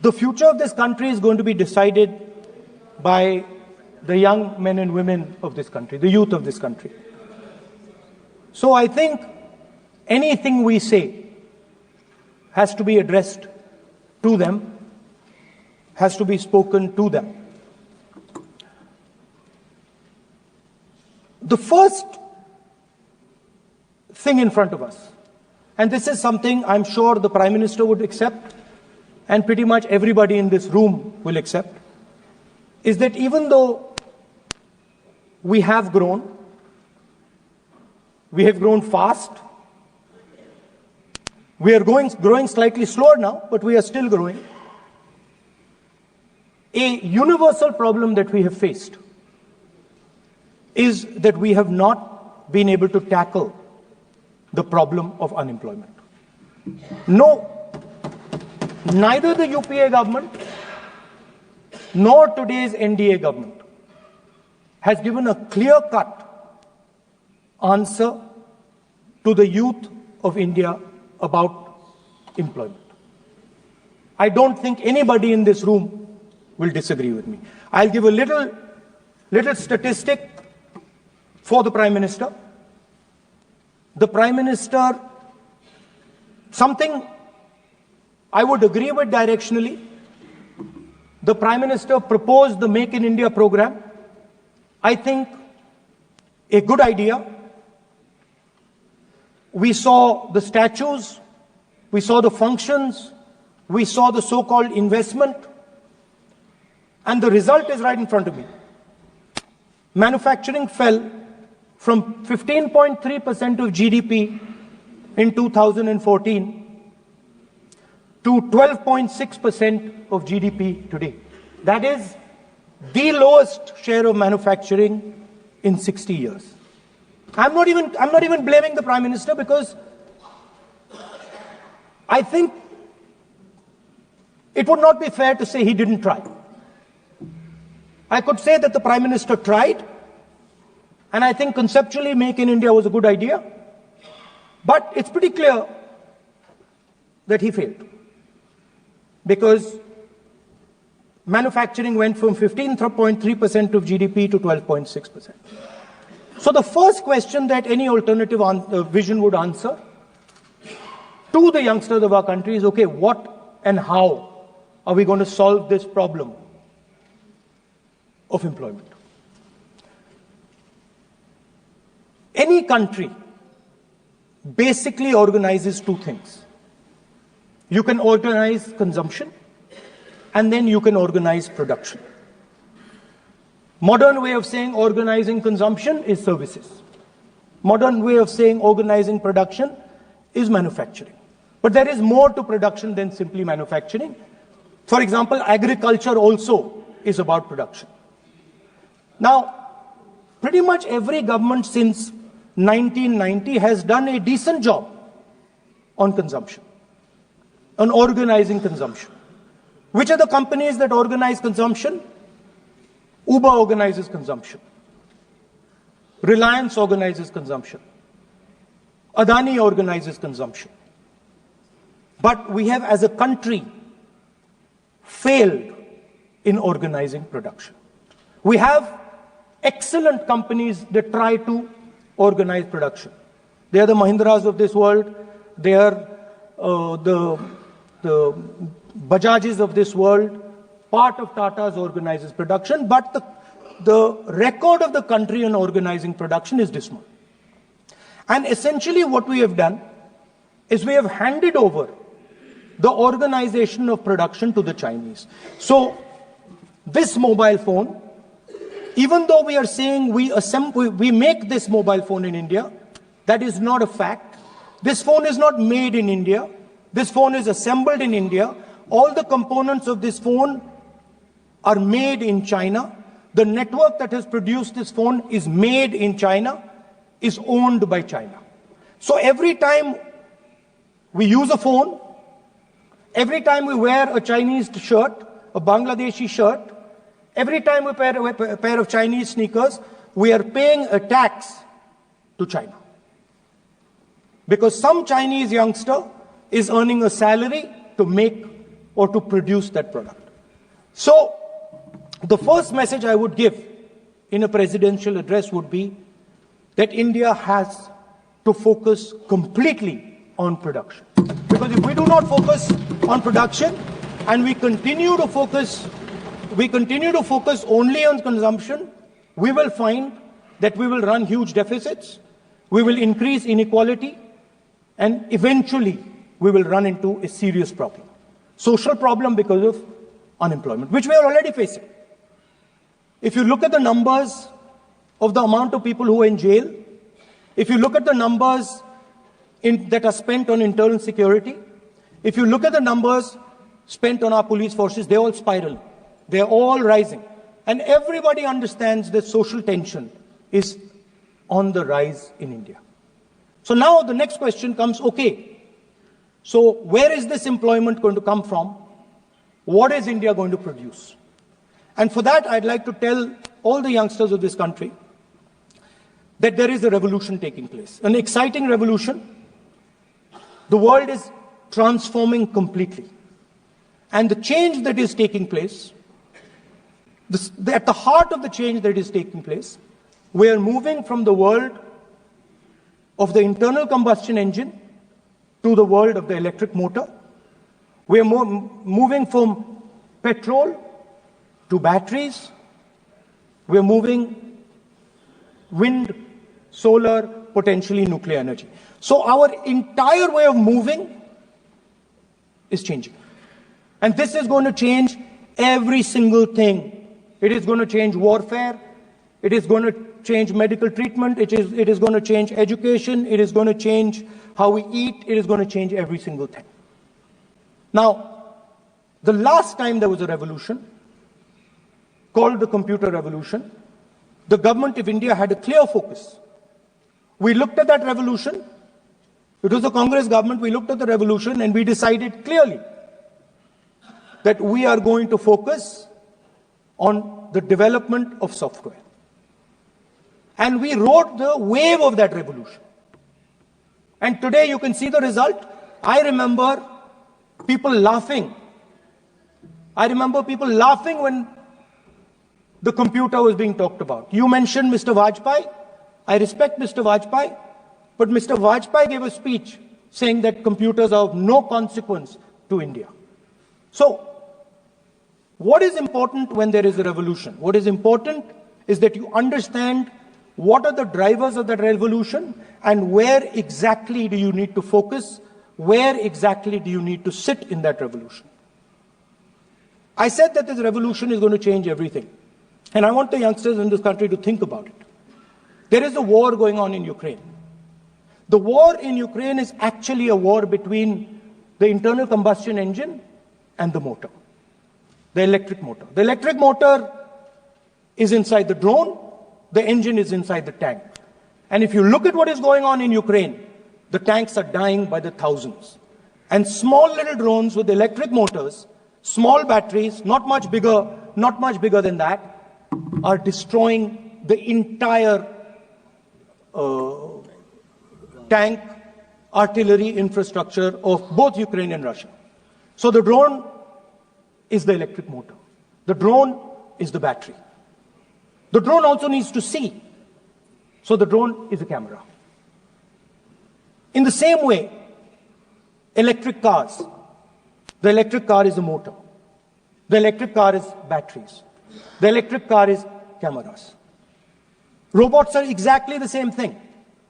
The future of this country is going to be decided by the young men and women of this country, the youth of this country. So I think anything we say has to be addressed to them, has to be spoken to them. The first thing in front of us, and this is something I'm sure the Prime Minister would accept, and pretty much everybody in this room will accept, is that even though we have grown fast, we are growing slightly slower now, but we are still growing. A universal problem that we have faced is that we have not been able to tackle the problem of unemployment. No, neither the UPA government nor today's NDA government has given a clear-cut answer to the youth of India about employment. I don't think anybody in this room will disagree with me. I'll give a little statistic for the Prime Minister. The Prime Minister, something I would agree with directionally. The Prime Minister proposed the Make in India program. I think a good idea. We saw the statues, we saw the functions, we saw the so-called investment, and the result is right in front of me. Manufacturing fell from 15.3% of GDP in 2014 to 12.6% of GDP today. That is the lowest share of manufacturing in 60 years. I'm not even blaming the Prime Minister, because I think it would not be fair to say he didn't try. I could say that the Prime Minister tried, and I think conceptually Make in India was a good idea, but it's pretty clear that he failed, because manufacturing went from 15.3% of GDP to 12.6%. So the first question that any alternative vision would answer to the youngsters of our country is, okay, what and how are we going to solve this problem of employment? Any country basically organizes two things. You can organize consumption, and then you can organize production. Modern way of saying organizing consumption is services. Modern way of saying organizing production is manufacturing. But there is more to production than simply manufacturing. For example, agriculture also is about production. Now, pretty much every government since 1990 has done a decent job on consumption, on organizing consumption. Which are the companies that organize consumption? Uber organizes consumption. Reliance organizes consumption. Adani organizes consumption. But we have, as a country, failed in organizing production. We have excellent companies that try to organize production. They are the Mahindras of this world. They are the Bajajs of this world. Part of Tata's organizes production, but the record of the country in organizing production is dismal. And essentially what we have done is we have handed over the organization of production to the Chinese. So this mobile phone, even though we are saying we make this mobile phone in India, that is not a fact. This phone is not made in India. This phone is assembled in India. All the components of this phone are made in China. The network that has produced this phone is made in China, is owned by China. So every time we use a phone, every time we wear a Chinese shirt, a Bangladeshi shirt, every time we wear a pair of Chinese sneakers, we are paying a tax to China. Because some Chinese youngster is earning a salary to make or to produce that product. So the first message I would give in a presidential address would be that India has to focus completely on production. Because if we do not focus on production and we continue to focus only on consumption, we will find that we will run huge deficits, we will increase inequality, and eventually we will run into a serious problem. Social problem because of unemployment, which we are already facing. If you look at the numbers of the amount of people who are in jail, if you look at the numbers that are spent on internal security, if you look at the numbers spent on our police forces, they're all spiraling. They're all rising. And everybody understands that social tension is on the rise in India. So now the next question comes, okay, so where is this employment going to come from? What is India going to produce? And for that, I'd like to tell all the youngsters of this country that there is a revolution taking place, an exciting revolution. The world is transforming completely. And the change that is taking place, at the heart of the change that is taking place, we are moving from the world of the internal combustion engine to the world of the electric motor. We are moving from petrol to batteries. We are moving wind, solar, potentially nuclear energy. So our entire way of moving is changing. And this is going to change every single thing. It is going to change warfare. It is going to change medical treatment. It is going to change education. It is going to change how we eat. It is going to change every single thing. Now, the last time there was a revolution called the computer revolution, the government of India had a clear focus. We looked at that revolution. It was a Congress government. We looked at the revolution and we decided clearly that we are going to focus on the development of software. And we rode the wave of that revolution. And today you can see the result. I remember people laughing. I remember people laughing when the computer was being talked about. You mentioned Mr. Vajpayee. I respect Mr. Vajpayee, but Mr. Vajpayee gave a speech saying that computers are of no consequence to India. So, what is important when there is a revolution? What is important is that you understand what are the drivers of that revolution and where exactly do you need to focus, where exactly do you need to sit in that revolution. I said that this revolution is going to change everything. And I want the youngsters in this country to think about it. There is a war going on in Ukraine. The war in Ukraine is actually a war between the internal combustion engine and the motor, the electric motor. The electric motor is inside the drone, the engine is inside the tank. And if you look at what is going on in Ukraine, the tanks are dying by the thousands. And small little drones with electric motors, small batteries, not much bigger than that, are destroying the entire tank artillery infrastructure of both Ukraine and Russia. So the drone is the electric motor. The drone is the battery. The drone also needs to see. So the drone is a camera. In the same way, electric cars, the electric car is a motor. The electric car is batteries. The electric car is cameras. Robots are exactly the same thing.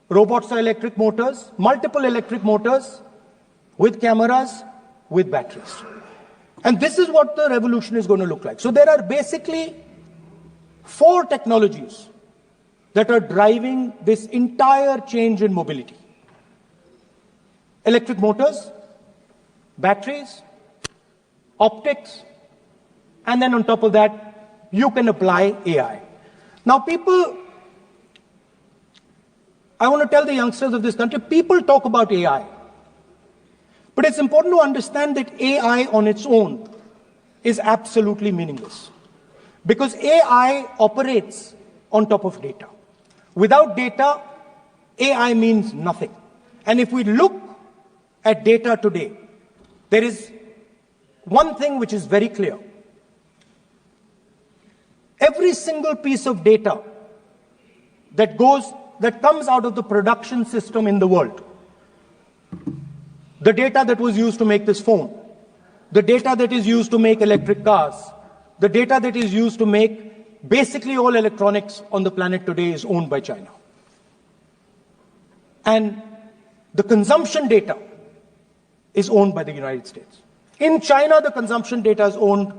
Robots are electric motors, multiple electric motors with cameras, with batteries. And this is what the revolution is going to look like. So there are basically 4 technologies that are driving this entire change in mobility. Electric motors, batteries, optics, and then on top of that, you can apply AI. Now I want to tell the youngsters of this country, people talk about AI. But it's important to understand that AI on its own is absolutely meaningless. Because AI operates on top of data. Without data, AI means nothing. And if we look at data today, there is one thing which is very clear. Every single piece of data that comes out of the production system in the world, the data that was used to make this phone, the data that is used to make electric cars, the data that is used to make basically all electronics on the planet today is owned by China. And the consumption data is owned by the United States. In China, the consumption data is owned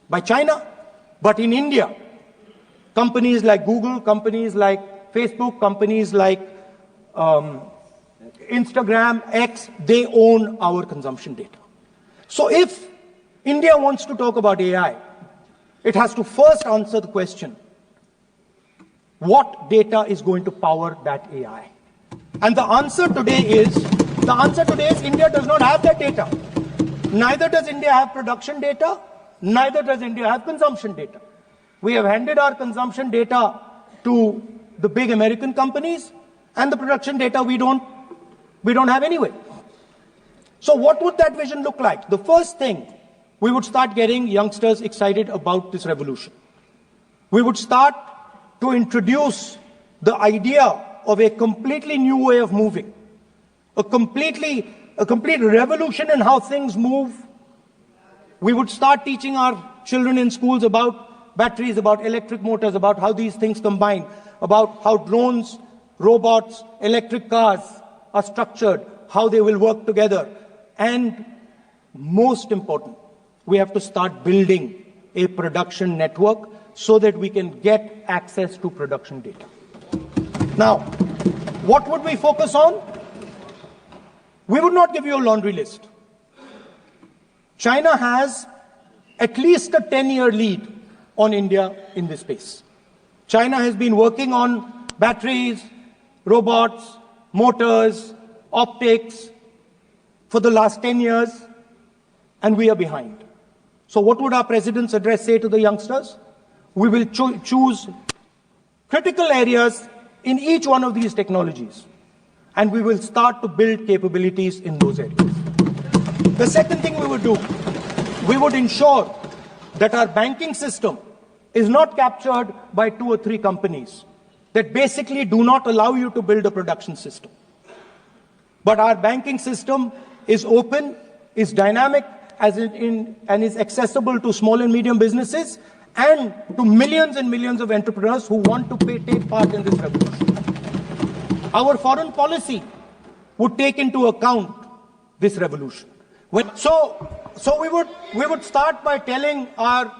by China, but in India, companies like Google, companies like Facebook, companies like Instagram, X, they own our consumption data. So if India wants to talk about AI, it has to first answer the question, what data is going to power that AI? And the answer today is India does not have that data. Neither does India have production data, neither does India have consumption data. We have handed our consumption data to the big American companies, and the production data we don't have anyway. So what would that vision look like? The first thing, we would start getting youngsters excited about this revolution. We would start to introduce the idea of a completely new way of moving, a complete revolution in how things move. We would start teaching our children in schools about batteries, about electric motors, about how these things combine, about how drones, robots, electric cars are structured, how they will work together. And most important, we have to start building a production network so that we can get access to production data. Now, what would we focus on? We would not give you a laundry list. China has at least a 10-year lead on India in this space. China has been working on batteries, robots, motors, optics for the last 10 years, and we are behind. So what would our president's address say to the youngsters? We will choose critical areas in each one of these technologies, and we will start to build capabilities in those areas. The second thing we would do, we would ensure that our banking system is not captured by 2 or 3 companies that basically do not allow you to build a production system. But our banking system is open, is dynamic, and is accessible to small and medium businesses and to millions and millions of entrepreneurs who want to take part in this revolution. Our foreign policy would take into account this revolution. So we would start by telling our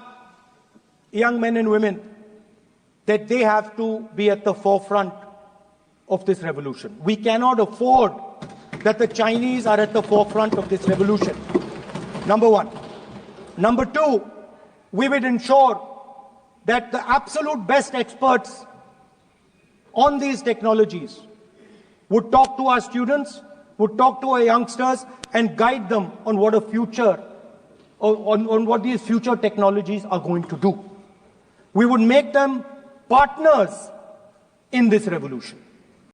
young men and women that they have to be at the forefront of this revolution. We cannot afford that the Chinese are at the forefront of this revolution. Number one. Number two, we would ensure that the absolute best experts on these technologies would talk to our students, would talk to our youngsters, and guide them on what on what these future technologies are going to do. We would make them partners in this revolution.